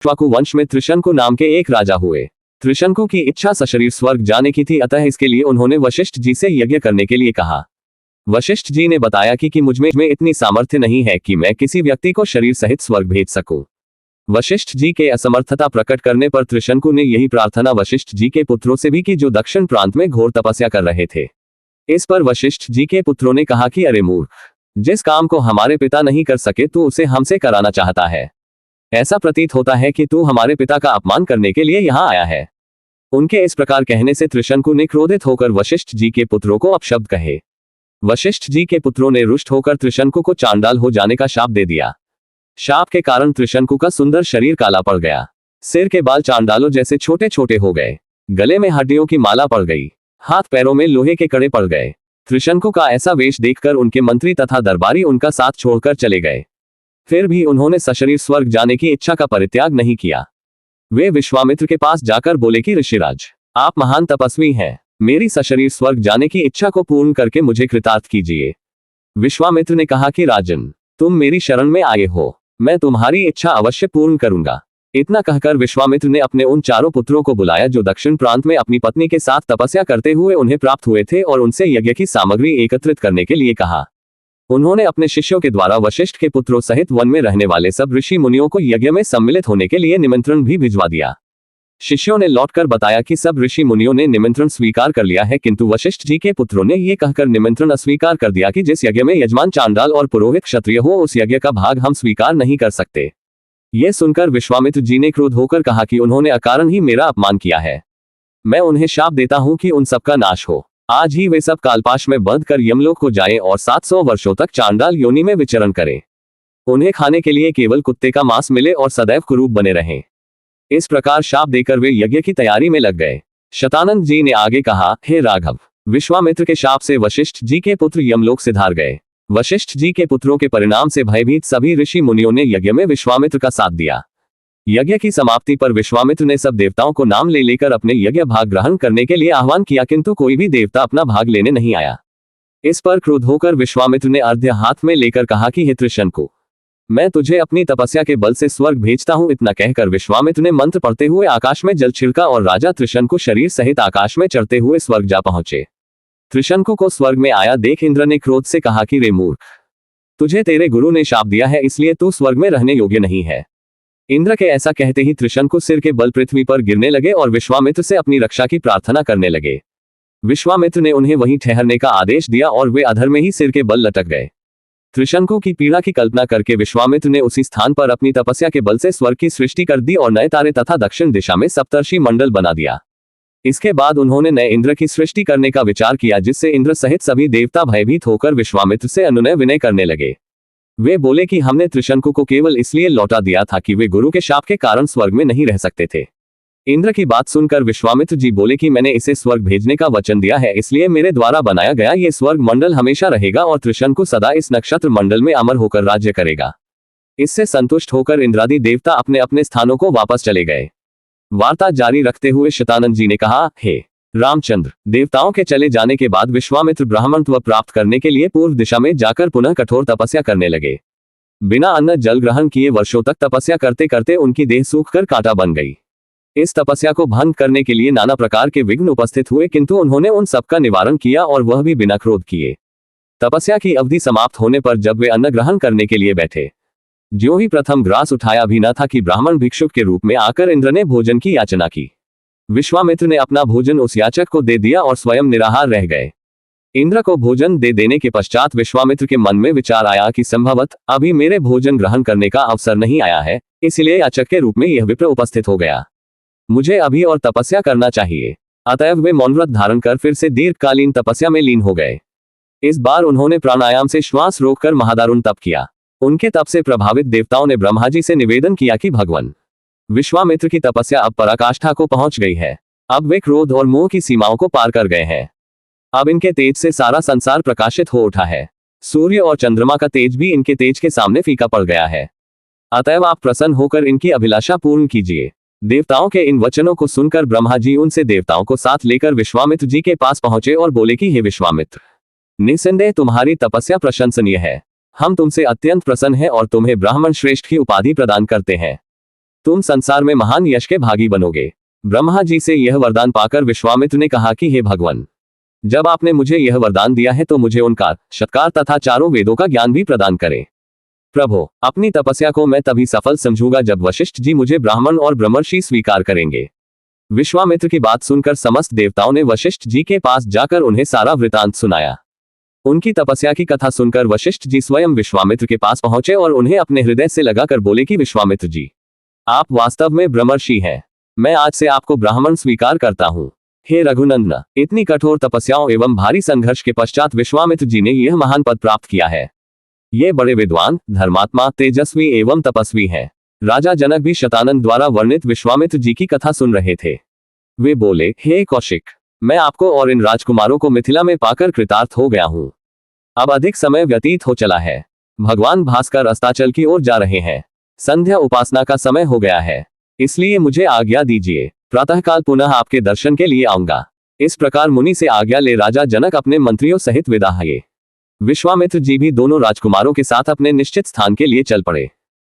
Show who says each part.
Speaker 1: इक्ष्वाकु वंश में त्रिशंकु नाम के एक राजा हुए। त्रिशंकु की इच्छा सशरीर स्वर्ग जाने की थी, अतः इसके लिए उन्होंने वशिष्ठ जी से यज्ञ करने के लिए कहा। वशिष्ठ जी ने बताया कि मुझ में इतनी सामर्थ्य नहीं है कि मैं किसी व्यक्ति को शरीर सहित स्वर्ग भेज सकूं। वशिष्ठ जी के असमर्थता प्रकट करने पर त्रिशंकु ने यही प्रार्थना वशिष्ठ जी के पुत्रों से भी की, जो दक्षिण प्रांत में घोर तपस्या कर रहे थे। इस पर वशिष्ठ जी के पुत्रों ने कहा कि अरे मूर्ख, जिस काम को हमारे पिता नहीं कर सके तू उसे हमसे कराना चाहता है। ऐसा प्रतीत होता है कि तू हमारे पिता का अपमान करने के लिए यहाँ आया है। उनके इस प्रकार कहने से त्रिशंकु ने क्रोधित होकर वशिष्ठ जी के पुत्रों को अपशब्द कहे। वशिष्ठ जी के पुत्रों ने रुष्ट होकर त्रिशंकु को चांडाल हो जाने का शाप दे दिया। शाप के कारण त्रिशंकु का सुंदर शरीर काला पड़ गया, सिर के बाल चांडालों जैसे छोटे छोटे हो गए, गले में हड्डियों की माला पड़ गई, हाथ पैरों में लोहे के कड़े पड़ गए। त्रिशंकु का ऐसा वेश देखकर उनके मंत्री तथा दरबारी उनका साथ छोड़कर चले गए। फिर भी उन्होंने सशरीर स्वर्ग जाने की इच्छा का परित्याग नहीं किया। वे विश्वामित्र के पास जाकर बोले कि ऋषिराज, आप महान तपस्वी हैं, मेरी सशरीर स्वर्ग जाने की इच्छा को पूर्ण करके मुझे कृतार्थ कीजिए। विश्वामित्र ने कहा कि राजन, तुम मेरी शरण में आए हो, मैं तुम्हारी इच्छा अवश्य पूर्ण करूंगा। इतना कहकर विश्वामित्र ने अपने उन चारों पुत्रों को बुलाया जो दक्षिण प्रांत में अपनी पत्नी के साथ तपस्या करते हुए उन्हें प्राप्त हुए थे, और उनसे यज्ञ की सामग्री एकत्रित करने के लिए कहा। उन्होंने अपने शिष्यों के द्वारा वशिष्ठ के पुत्रों सहित वन में रहने वाले सब ऋषि मुनियों को यज्ञ में सम्मिलित होने के लिए निमंत्रण भी भिजवा दिया। शिष्यों ने लौटकर बताया कि सब ऋषि मुनियों ने निमंत्रण स्वीकार कर लिया है, किंतु वशिष्ठ जी के पुत्रों ने ये कहकर निमंत्रण अस्वीकार कर दिया कि जिस यज्ञ में यजमान चांडाल और पुरोहित क्षत्रिय हो, उस यज्ञ का भाग हम स्वीकार नहीं कर सकते। ये सुनकर विश्वामित्र जी ने क्रोध होकर कहा कि उन्होंने अकारण ही मेरा अपमान किया है। मैं उन्हें शाप देता हूं कि उन सबका नाश हो। आज ही वे सब कालपाश में बंध कर यमलोक को जाएं और 700 वर्षों तक चांडाल योनि में विचरण करें। उन्हें खाने के लिए केवल कुत्ते का मांस मिले और सदैव कुरूप बने रहें। इस प्रकार शाप देकर वे यज्ञ की तैयारी में लग गए। शतानंद जी ने आगे कहा, हे राघव, विश्वामित्र के शाप से वशिष्ठ जी के पुत्र यमलोक सिधार गए। वशिष्ठ जी के पुत्रों के परिणाम से भयभीत सभी ऋषि मुनियों ने यज्ञ में विश्वामित्र का साथ दिया। यज्ञ की समाप्ति पर विश्वामित्र ने सब देवताओं को नाम ले लेकर अपने यज्ञ भाग ग्रहण करने के लिए आह्वान किया, किंतु कोई भी देवता अपना भाग लेने नहीं आया। इस पर क्रोध होकर विश्वामित्र ने अर्घ्य हाथ में लेकर कहा कि हे त्रिशंकु, मैं तुझे अपनी तपस्या के बल से स्वर्ग भेजता हूं। इतना कहकर विश्वामित्र ने मंत्र पढ़ते हुए आकाश में जल छिड़का और राजा त्रिशंकु शरीर सहित आकाश में चढ़ते हुए स्वर्ग जा पहुंचे। त्रिशंकु को स्वर्ग में आया देख इंद्र ने क्रोध से कहा कि रे मूर्ख, तुझे तेरे गुरु ने शाप दिया है, इसलिए तू स्वर्ग में रहने योग्य नहीं है। इंद्र के ऐसा कहते ही त्रिशंकु सिर के बल पृथ्वी पर गिरने लगे और विश्वामित्र से अपनी रक्षा की प्रार्थना करने लगे। विश्वामित्र ने उन्हें वहीं ठहरने का आदेश दिया और वे अधर में ही सिर के बल लटक गए। त्रिशंकु की पीड़ा की कल्पना करके विश्वामित्र ने उसी स्थान पर अपनी तपस्या के बल से स्वर्ग की सृष्टि कर दी और नए तारे तथा दक्षिण दिशा में सप्तर्षि मंडल बना दिया। इसके बाद उन्होंने नए इंद्र की सृष्टि करने का विचार किया, जिससे इंद्र सहित सभी देवता भयभीत होकर विश्वामित्र से अनुनय विनय करने लगे। वे बोले कि हमने त्रिशंकु को केवल इसलिए लौटा दिया था कि वे गुरु के शाप के कारण स्वर्ग में नहीं रह सकते थे। इंद्र की बात सुनकर विश्वामित्र जी बोले कि मैंने इसे स्वर्ग भेजने का वचन दिया है, इसलिए मेरे द्वारा बनाया गया ये स्वर्ग मंडल हमेशा रहेगा और त्रिशंकु सदा इस नक्षत्र मंडल में अमर होकर राज्य करेगा। इससे संतुष्ट होकर इंद्रादि देवता अपने अपने स्थानों को वापस चले गए। वार्ता जारी रखते हुए शतानंद जी ने कहा, हे रामचंद्र, देवताओं के चले जाने के बाद विश्वामित्र ब्राह्मणत्व प्राप्त करने के लिए पूर्व दिशा में जाकर पुनः कठोर तपस्या करने लगे। बिना अन्न जल ग्रहण किए वर्षों तक तपस्या करते करते उनकी देह सूखकर कांटा बन गई। इस तपस्या को भंग करने के लिए नाना प्रकार के विघ्न उपस्थित हुए, किंतु उन्होंने उन सबका निवारण किया और वह भी बिना क्रोध किए। तपस्या की अवधि समाप्त होने पर जब वे अन्न ग्रहण करने के लिए बैठे, ज्यों ही प्रथम ग्रास उठाया भी न था कि ब्राह्मण भिक्षुक के रूप में आकर इंद्र ने भोजन की याचना की। विश्वामित्र ने अपना भोजन उस याचक को दे दिया और स्वयं निराहार रह गए। इंद्र को भोजन दे देने के पश्चात विश्वामित्र के मन में विचार आया कि संभवत अभी मेरे भोजन ग्रहण करने का अवसर नहीं आया है, इसलिए याचक के रूप में यह विप्र उपस्थित हो गया। मुझे अभी और तपस्या करना चाहिए। अतएव वे मौन व्रत धारण कर फिर से दीर्घकालीन तपस्या में लीन हो गए। इस बार उन्होंने प्राणायाम से श्वास रोककर महादारुण तप किया। उनके तप से प्रभावित देवताओं ने ब्रह्मा जी से निवेदन किया कि भगवान, विश्वामित्र की तपस्या अब पराकाष्ठा को पहुंच गई है। अब वे क्रोध और मोह की सीमाओं को पार कर गए हैं। अब इनके तेज से सारा संसार प्रकाशित हो उठा है। सूर्य और चंद्रमा का तेज भी इनके तेज के सामने फीका पड़ गया है। अतएव आप प्रसन्न होकर इनकी अभिलाषा पूर्ण कीजिए। देवताओं के इन वचनों को सुनकर ब्रह्मा जी उनसे देवताओं को साथ लेकर विश्वामित्र जी के पास पहुंचे और बोले कि हे विश्वामित्र, निसंदेह तुम्हारी तपस्या प्रशंसनीय है। हम तुमसे अत्यंत प्रसन्न हैं और तुम्हें ब्राह्मण श्रेष्ठ की उपाधि प्रदान करते हैं। तुम संसार में महान यश के भागी बनोगे। ब्रह्मा जी से यह वरदान पाकर विश्वामित्र ने कहा कि हे भगवान, जब आपने मुझे यह वरदान दिया है तो मुझे ओंकार, षट्कार तथा चारों वेदों का ज्ञान भी प्रदान करें। प्रभु, अपनी तपस्या को मैं तभी सफल समझूंगा जब वशिष्ठ जी मुझे ब्राह्मण और ब्रह्मर्षि स्वीकार करेंगे। विश्वामित्र की बात सुनकर समस्त देवताओं ने वशिष्ठ जी के पास जाकर उन्हें सारा वृतांत सुनाया। उनकी तपस्या की कथा सुनकर वशिष्ठ जी स्वयं विश्वामित्र के पास पहुंचे और उन्हें अपने हृदय से लगाकर बोले कि विश्वामित्र जी, आप वास्तव में ब्रह्मर्षि हैं। मैं आज से आपको ब्राह्मण स्वीकार करता हूं। हे रघुनंदन, इतनी कठोर तपस्याओं एवं भारी संघर्ष के पश्चात विश्वामित्र जी ने यह महान पद प्राप्त किया है। ये बड़े विद्वान, धर्मात्मा, तेजस्वी एवं तपस्वी हैं। राजा जनक भी शतानंद द्वारा वर्णित विश्वामित्र जी की कथा सुन रहे थे। वे बोले, हे कौशिक, मैं आपको और इन राजकुमारों को मिथिला में पाकर कृतार्थ हो गया हूं। अब अधिक समय व्यतीत हो चला है। भगवान भास्कर अस्ताचल की ओर जा रहे हैं। संध्या उपासना का समय हो गया है, इसलिए मुझे आज्ञा दीजिए। प्रातःकाल पुनः आपके दर्शन के लिए आऊंगा। इस प्रकार मुनि से आज्ञा ले राजा जनक अपने मंत्रियों सहित विदा हुए। विश्वामित्र जी भी दोनों राजकुमारों के साथ अपने निश्चित स्थान के लिए चल पड़े।